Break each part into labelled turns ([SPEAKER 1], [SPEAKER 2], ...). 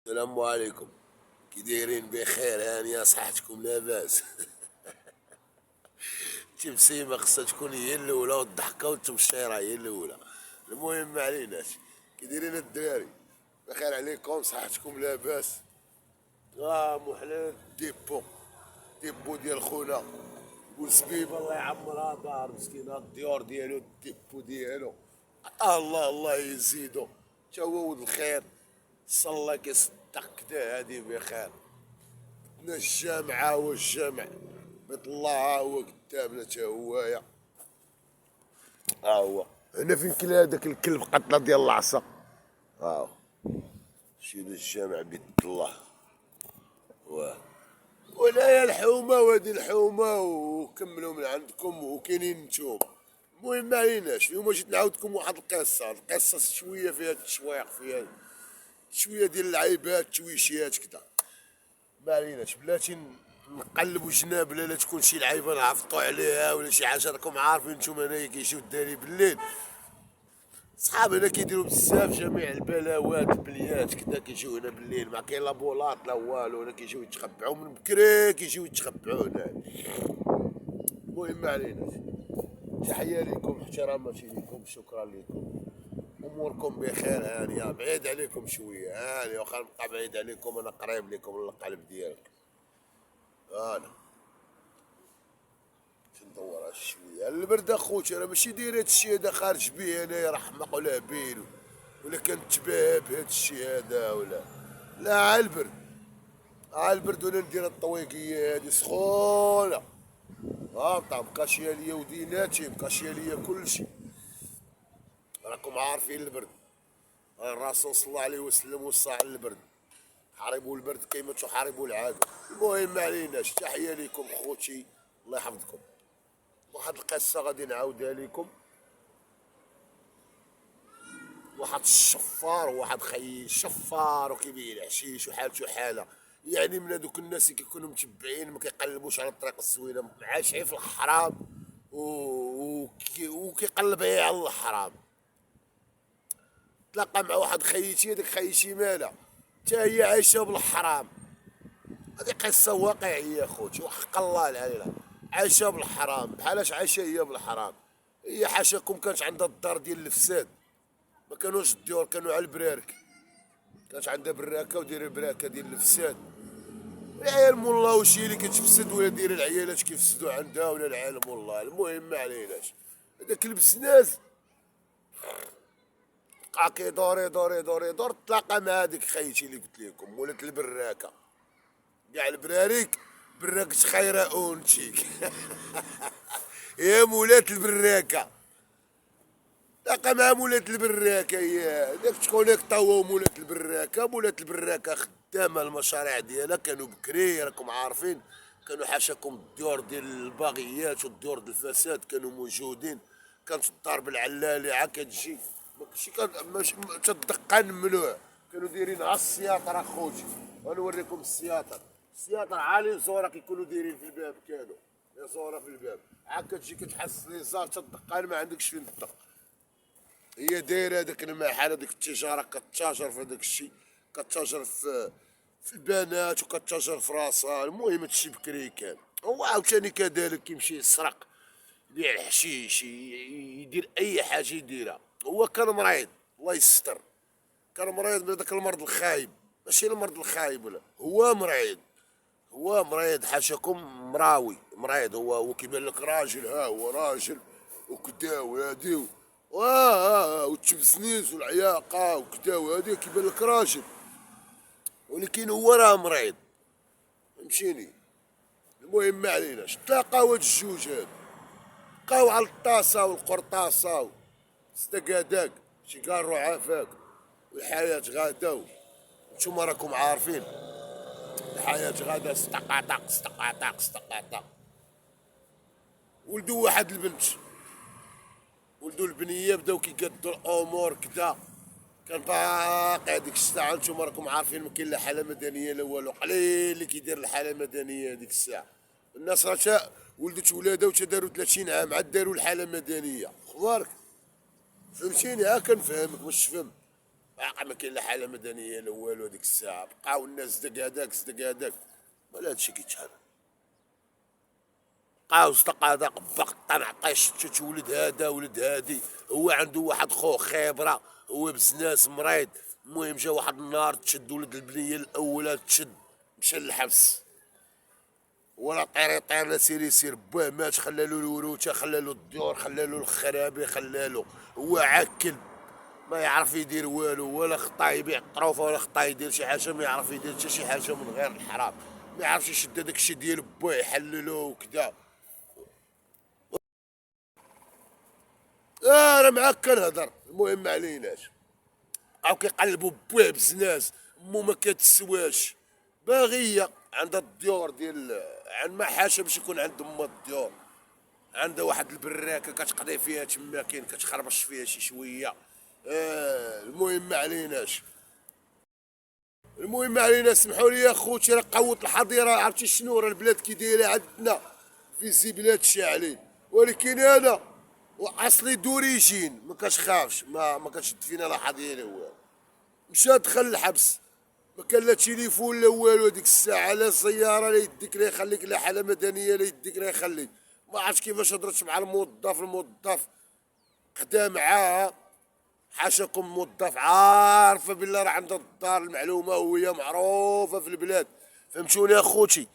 [SPEAKER 1] السلام عليكم. كي دايرين بخير؟ هانية صحتكم لاباس؟ التبسيمة خصها تكون هي الأولى، والضحكة والتبشيرة هي الأولى. المهم ما عليناش. كي دايرين الدراري؟ بخير عليكم؟ صحتكم لاباس؟ محلال ديبو. ديبو ديال خونا وسبيب الله يعمرها دار مسكينة، الديور ديالو الديبو ديالو. الله يزيدو. تا هو ولد الخير. صلى كيصدق كدا هادي بخير. الجامعة والجمع. بيت الله ها هو قدامنا تا هوايا. ها هو هنا فين كاين هذاك الكلب قتله ديال العصا. ها هو مشينا الجامع بيت الله. واه ولا يا الحومة وهادي الحومة وكملوا من عندكم وكاينين نتوما. المهم ما عليناش، اليوم جيت نعاودكم واحد القصة شوية فيها التشويق، فيها شوية ديال اللعيبات تويشيات كدا. ما عليناش بلاتي نقلبوا جناب، لا تكون شي لعيبه نعفطوا عليها ولا شي حاجه. راكم عارفين نتوما هنايا كيجيو الدراري بالليل، صحاب هنا كيديروا بزاف جميع البلاوات البليات كدا، كيجيو هنا بالليل ما كاين لا بولات لا والو، هنا كيجيو يتخبعوا من بكري، كيجيو يتخبعوا هنا. المهم ما عليناش. تحيه لكم، احتراماتي لكم، شكرا لكم. اموركم بخير هانيه، بعيد عليكم شويه هاني، واخا نبقى بعيد عليكم انا قريب لكم للقلب ديالك. انا ندور شويه البرد اخوتي، انا ماشي داير هادشي هذا خارج بيه انايا رحمق ولا هبيل ولا كنتباه بهادشي هذا ولا لا. على البرد ولا ندير الطويقيه هادي سخونه هابطه، مكاشيه ليا وديناتي، مكاشيه ليا كلشي. راكم عارفين البرد، الرسول صلى الله عليه وسلم وصى على البرد، حاربوا البرد كيما تحاربوا العدو. المهم ما عليناش، تحيه ليكم خوتي، الله يحفظكم. واحد القصه غادي نعاودها لكم. واحد الشفار، واحد خي شفار وكيبيع الحشيش وحالته حاله، يعني من هذوك الناس اللي كيكونوا متبعين ما كيقلبوش على الطريق الزوينه، عايشين في الحرام وكيقلب على الحرام. تلاقى مع واحد خيتي، هذيك خيتي مالها حتى هي عايشه بالحرام. هذه قصه واقعيه خوتي وحق الله العليله، عايشه بالحرام. بحالاش عايشه هي بالحرام؟ هي حاشاكم كانت عندها الدار ديال الفساد، ما كانوش الديور، كانوا على البرارك. كانت عندها براكه ودير البراكه ديال الفساد. العيال والله وشي اللي كتفسد ولا دير العيالات كيفسدوا عندها ولا العالم والله. المهم ما عليناش. هذاك البزناز بقى كيدور تلاقى مع هذيك خيتي اللي قلت لكم ولات البراكه. كاع البراريك براكة خيرة اونتيك. يا مولات البراكه، تلاقى مع مولات البراكه، هي داك تكونيك طوا مولات البراكه. مولات البراكه خدامه المشاريع ديالها، كانوا بكري راكم عارفين، كانوا حاشاكم الديور ديال الباغيات والديور ديال الفساد كانوا موجودين. كانت الدار بالعلالي عا كتجي ماشي تدقن ممنوع. كانوا دايرين على السياطر اخوتي، غنوريكم السياطر. السياطر عالي زوره كيكونوا دايرين في الباب، كانوا يا زوره في الباب عا كتجي كتحس لي صار تدقن ما عندكش فين تدق. هي دايره هذاك المحل، هذيك التجاره كتاجر في هذاك الشيء، كتاجر في البنات وكتاجر في راسها. المهم هادشي بكري كان. هو عاوتاني كذلك كيمشي يسرق، يبيع الحشيش، يدير اي حاجه يديرها. هو كان مريض الله يستر، كان مريض بهذاك المرض الخايب، ماشي المرض الخايب ولا هو مريض. هو مريض حاشاكم مراوي مريض. هو كيبان لك راجل، ها هو راجل وكدا وهادي والتبزنيز والعياقه وكدا وهادي كيبان لك راجل، ولكن هو راه مريض، فهمتيني. المهم ما عليناش. تلاقاو هاد الجوج هاد بقاو على الطاسه والقرطاسه استقاداك شي قارو عافاك، والحياه غادا نتوما راكم عارفين. الحياه غادا استقاطق. ولدو واحد البنت، ولدو البنيه بداو كيقادوا الامور كدا. كان باقي هذيك الساعه نتوما راكم عارفين ما كاين لا حاله مدنيه لا والو، قليل اللي كيدير الحاله المدنيه هذيك الساعه. الناس راه ولدت ولادها داروا 30 عام عاد داروا الحاله المدنيه، خبارك فهمتيني. ها كنفهمك باش تفهم. باقي ما كاين لا حاله مدنيه لا والو هذيك الساعه، بقاو الناس صدق هذاك صدق هذاك، ولا هادشي كيتشهر. بقاو صدق هذاك بقطن عطيش شت ولد هذا ولد هادي، هو عنده واحد خو خبره، هو بزناس مريض. المهم جا واحد النهار تشد ولد البنيه الاولى تشد، مشى للحبس. ولا طير يطير لا سير يسير، باه مات خلالو الوروثه، خلالو الديور، خلالو الخرابي، خلالو. هو عاكل ما يعرف يدير والو، ولا خطا يبيع الطروفه، ولا خطا يدير شي حاجه، ما يعرف يدير حتى شي حاجه من غير الحرام. ما يعرفش يشد هذاك الشيء ديال باه يحللو وكذا. راه معاك كنهضر، المهم ما عليناش. بقاو كيقلبوا بويه بزناز، مو ما كتسواش، باغيه عندها الديور ديال عند ما حاشا باش يكون عند امها الديور. عندها واحد البراكه كتقضي فيها تما، كاين كتخربش فيها شي شويه. المهم ما عليناش. المهم ما علينا، سمحوا لي يا خوتي، راه قوت الحظيره، عرفتي شنو، راه البلاد كي دايره عندنا في بلاد شاعلين. ولكن انا واصلي دوريجين ما كتخافش، ما كتشد فينا لا حظيره والو. مشى دخل الحبس، ما كان لا تليفون لا والو هذيك الساعه، لا سياره لا يديك لا يخليك، لا حاله مدنيه لا يديك لا يخليك. ما عرفتش كيفاش هضرت مع الموظف، الموظف خدا معاها. حاشاكم موظف عارفه بالله راه عندها الدار المعلومه وهي معروفه في البلاد، فهمتوني يا خوتي.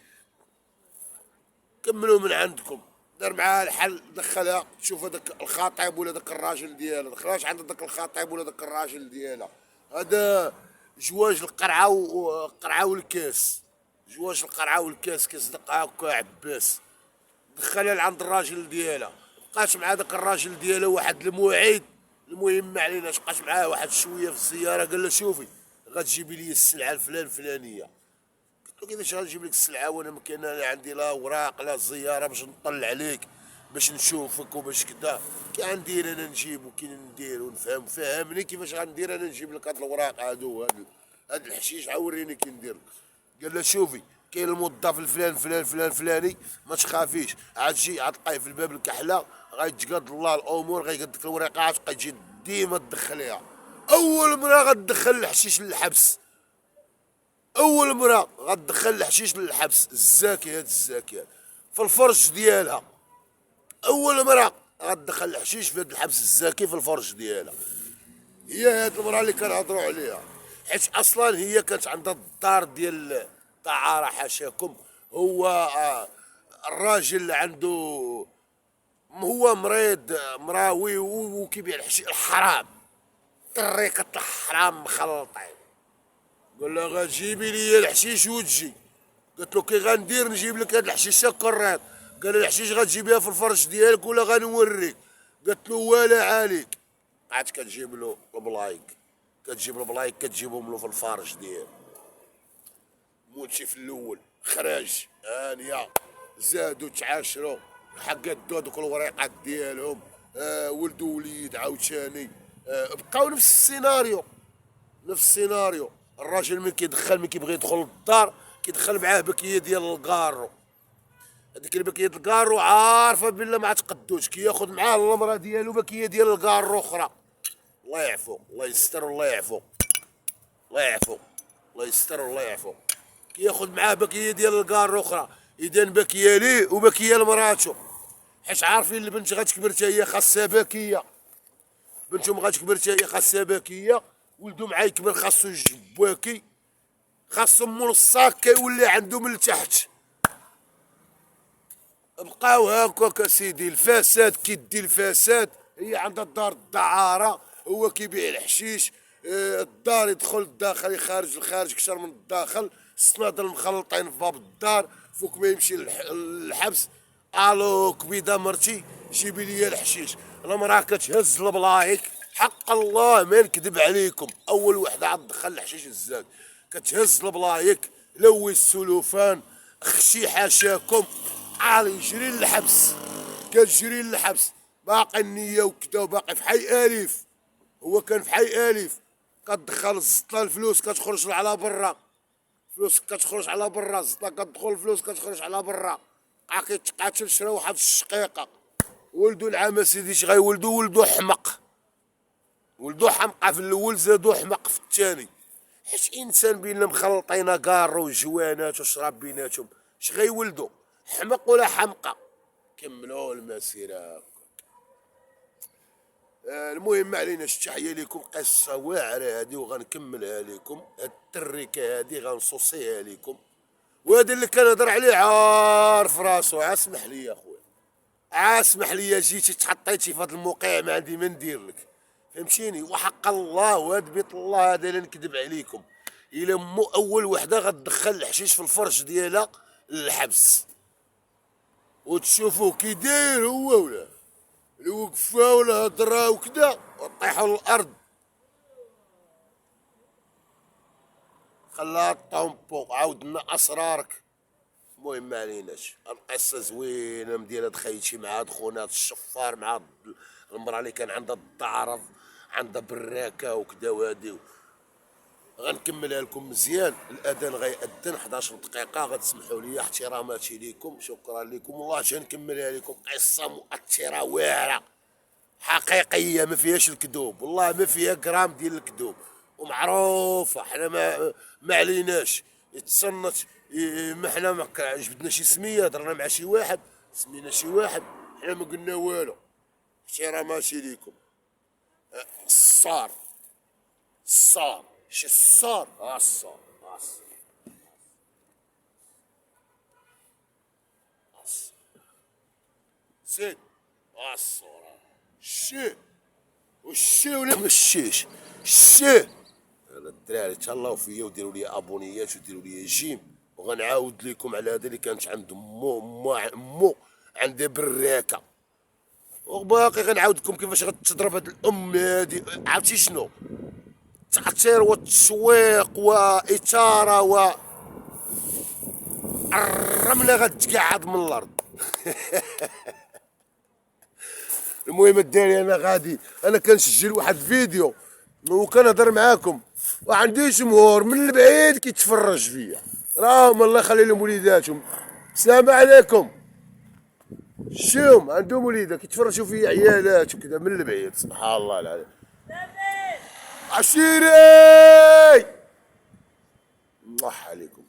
[SPEAKER 1] كملوا من عندكم. دار معاها الحل، دخلها تشوف هذاك الخطيب ولا داك الراجل ديالها، دخلاش عند داك الخطيب ولا داك الراجل ديالها. هذا جواج القرعه وقرعه والكاس، جواج القرعه والكاس كيصدقها هكا عباس. دخلها لعند الراجل ديالها، بقات مع داك الراجل ديالها واحد الموعد. المهم ما عليناش، بقات معاه واحد شويه في السياره، قال له شوفي غتجيبي لي السلعه الفلانيه. قلت له كيفاش غنجيب لك السلعه وانا ما كاين، انا عندي لا اوراق لا زياره باش نطلع عليك، باش نشوفك وباش كدا. كي غندير انا نجيب وكي ندير ونفهم، فهمني كيفاش غندير انا نجيب لك هاد الاوراق هادو، هاد الحشيش عوريني كي ندير. قال له شوفي كاين الموظف الفلان فلان فلان فلاني، ما تخافيش، عاد تجي عاد تلقاي في الباب الكحله، غيتقاد الله الامور، غيقاد لك الورقات، غتجي ديما تدخليها. اول مره غتدخل الحشيش للحبس، اول مره غتدخل الحشيش للحبس، الزاكيات الزاكيات في الفرش ديالها. اول مره غتدخل الحشيش في هذا الحبس الزاكي في الفرش ديالها. هي هاد المراه اللي كنهضروا عليها، حيت اصلا هي كانت عندها الدار ديال الدعاره حاشاكم. هو الراجل اللي عنده، هو مريض مراوي وكيبيع الحرام، طريقة الحرام مخلطين. قال لها غتجيبي لي الحشيش وتجي. قالت له كي غندير نجيب لك هاد الحشيشه كرات. قال لها الحشيش غتجيبيها في الفرش ديالك ولا غنوريك. قالت له ولا عليك. عاد كتجيب له البلايك، كتجيب البلايك كتجيبهم له في الفرش ديالو. موتشي في الاول خرج هانيه، زادوا تعاشروا، حقدوا هذوك الوريقات ديالهم. ولدوا وليد عاوتاني. بقاو نفس السيناريو، نفس السيناريو. الراجل من كيدخل، من كيبغي يدخل للدار كيدخل معاه بكيه ديال الكارو. هذيك البكيه ديال الكارو عارفه بالله ما تقدوش، كياخذ معاه المراه ديالو بكيه ديال الكارو اخرى. الله يعفو، الله يستر، الله يعفو، الله يعفو، الله يستر، الله يعفو. كياخذ معاه بكيه ديال الكارو اخرى، اذا بكيه ليه وبكيه لمراتو، حيت عارفين البنت غتكبر حتى هي خاصها بكيه. بنتهم غتكبر حتى هي خاصها بكيه، ولدو مع يكبر خاصو يجيب باكي، خاصو مول الصاك كيولي عنده من التحت. بقاو هاكاك سيدي، الفساد كيدي الفساد. هي عندها الدار الدعاره، هو كيبيع الحشيش. الدار يدخل الداخل يخرج الخارج كثر من الداخل، الصنادل مخلطين في باب الدار. فوق ما يمشي للحبس، الو كبيده مرتي جيبي لي الحشيش. المراه كتهز البلايك، حق الله ما نكذب عليكم، اول وحده عاد دخل الحشيش الزاد، كتهز البلايك لوي السلوفان، خشي حاشاكم، يجري للحبس، كتجري للحبس. باقي النية وكدا، وباقي في حي الف. هو كان في حي الف، كتدخل الزطله الفلوس كتخرج على برا، فلوس كتخرج على برا، الزطله كتدخل الفلوس كتخرج على برا. بقى كيتقاتل شرا واحد الشقيقه. ولدو العام سيدي اش غيولدو، ولدو حمق، ولدو حمقى في الاول زادو حمق في الثاني، حيت انسان بينا مخلطين كار وجوانات وشراب بيناتهم، اش غيولدو حمق ولا حمقى؟ كملوا المسيره. المهم ما عليناش، تحيه لكم، قصه واعره هذه وغنكملها لكم، هاد التريكه هذه غنصوصيها لكم، وهذا اللي كنهضر عليه عارف راسو. اسمح لي يا خويا، اسمح لي، جيتي تحطيتي في هذا الموقع ما عندي ما ندير لك، فهمتيني؟ وحق الله وهاد بيت الله هذا لا نكذب عليكم، الا مو اول وحده غتدخل الحشيش في الفرج ديالها للحبس، وتشوفوه كي داير هو ولا الوقفه ولا هضره وكذا وطيحوا للارض. خلاها طومبو، عاودنا اسرارك. المهم ما عليناش، القصه زوينه مدينه دخيتي مع هاد خونا هاد الشفار، مع هاد المراه اللي كان عندها الدعرض، عندها براكه وكذا، وهادي غنكملها لكم مزيان. الاذان غيأذن 11 دقيقه، غتسمحوا لي، احتراماتي لكم، شكرا لكم، والله جا نكملها لكم. قصه مؤثره واعره حقيقيه ما فيهاش الكذوب، والله ما فيها جرام ديال الكذوب، ومعروفه. حنا ما عليناش يتصنت، ما حنا ما جبدنا شي سميه، هضرنا مع شي واحد، سمينا شي واحد، حنا ما قلنا والو. احتراماتي ليكم. الصار الصار شي الصار، الصار زيد الصورة الشي والشي ولا مشيش الشي. انا الدراري تهلاو فيا وديروا لي ابونيات وديروا لي جيم، وغنعاود لكم على هذا اللي كانت عند مو عندها براكه، وباقي غنعاود لكم كيفاش غتضرب هاد الام هادي. عرفتي شنو؟ تعطير والتسويق واثاره الرمله غتقعد من الارض. المهم الدراري انا غادي، انا كنسجل واحد الفيديو وكنهضر معاكم، وعندي جمهور من البعيد كيتفرج فيا، راهم الله يخلي لهم وليداتهم. السلام عليكم. شوم عندهم وليدات كيتفرجوا فيا، عيالات وكذا من البعيد، سبحان الله العظيم. عشيري الله عليكم.